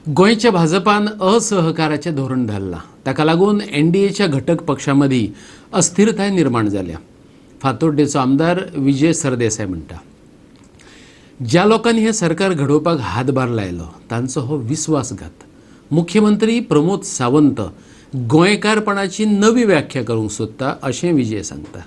गोंयच्या भाजपान असहकाराचें धोरण धरलां. ताका लागून एनडीएच्या घटक पक्षांमदीं अस्थिरताय निर्माण जाल्या. फातोड्डेचो आमदार विजय सरदेसाय म्हणटा, ज्या लोकांनी हें सरकार घडोवपाक हातभार लायलो तांचो हो विस्वासघात. मुख्यमंत्री प्रमोद सावंत गोंयकारपणाची नवी व्याख्या करूंक सोदता अशें विजय सांगता.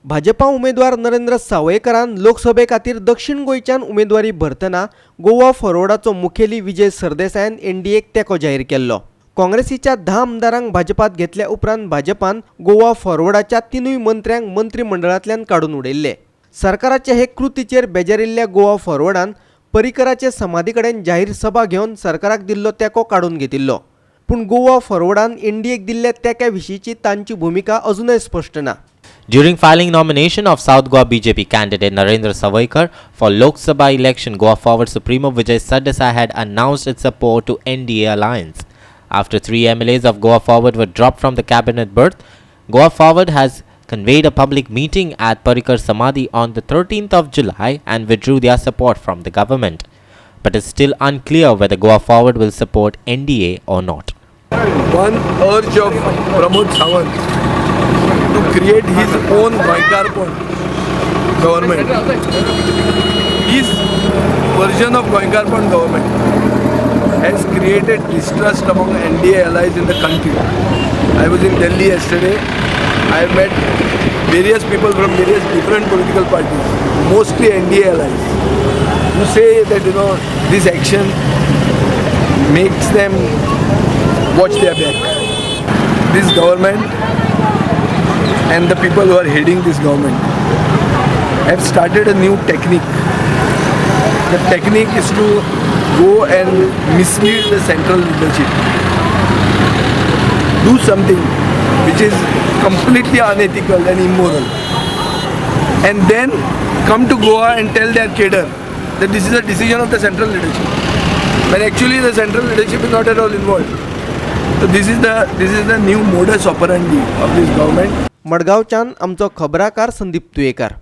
भाजपा उमेदवार नरेंद्र सावयकरान लोकसभे खातीर दक्षिण गोंयच्यान उमेदवारी भरतना गोवा फॉरवर्डाचो मुखेली विजय सरदेसायान एनडीएक तेंको जाहीर केल्लो. काँग्रेसीच्या 10 आमदारांक भाजपात घेतल्या उपरांत भाजपान गोवा फॉरवर्डाच्या 3 मंत्र्यांक मंत्रिमंडळांतल्यान काडून उडयल्ले. सरकाराचे हे कृतीचेर बेजारिल्ल्या गोवा फॉरवर्डान पर्रीकराचे समाधी कडेन जाहीर सभा घेवन सरकाराक दिल्लो तेंको काडून घेतिल्लो. पूण गोवा फॉरवर्डान एनडीएक दिल्ल्या तेंक्या विशींची तांची भुमिका अजूनय स्पश्ट ना. During filing nomination of South Goa BJP candidate Narendra Savaikar for Lok Sabha election, Goa Forward Supremo Vijay Sardesai had announced its support to NDA alliance. After 3 MLAs of Goa Forward were dropped from the cabinet berth, Goa Forward has convened a public meeting at Parrikar Samadhi on the 13th of July and withdrew their support from the government. But it's still unclear whether Goa Forward will support NDA or not. One urge of Pramod Sawant to create his own Goinkarpon government. His version of Goinkarpon government has created distrust among NDA allies in the country. I was in Delhi yesterday. I met various people from various different political parties, mostly NDA allies, who say that this action makes them watch their back. This government and the people who are heading this government have started a new technique. The technique is to go and mislead the central leadership, do something which is completely unethical and immoral, and then come to Goa and tell their cadre that this is a decision of the central leadership, when actually the central leadership is not at all involved. So this is the new modus operandi of this government. मडगांवच्यान आमचो खबराकार संदीप तुयेकार.